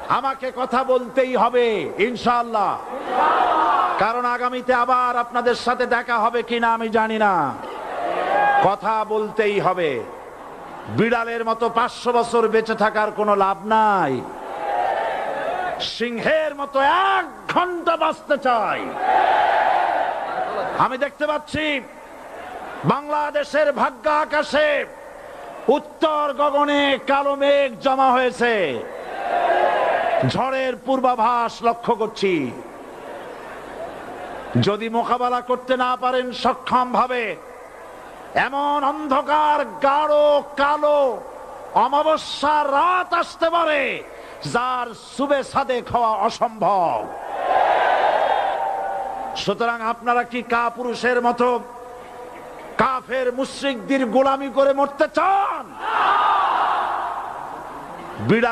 আমাকে কথা বলতেই হবে ইনশাআল্লাহ, কারণ আগামীতে আবার আপনাদের সাথে দেখা হবে কিনা আমি জানি না। কথা বলতেই হবে। বিড়ালের মতো 500 বছর বেঁচে থাকার কোনো লাভ নাই। সিংহের মতো 1 ঘন্টা বাঁচতে চাই। আমি দেখতে পাচ্ছি বাংলাদেশের ভাগ্য আকাশে উত্তর গগনে কালো মেঘ জমা হয়েছে। ঝড়ের পূর্বাভাস লক্ষ্য করছি। যদি মোকাবেলা করতে না পারেন সক্ষম ভাবে, এমন অন্ধকার গাঢ় কালো অমাবস্যার রাত আসতে পারে যার সুবে সাদেক হওয়া অসম্ভব। সুতরাং আপনারা কি কাপুরুষের মতো কাফের মুশরিকদের গোলামি করে মরতে চান? বিড়াল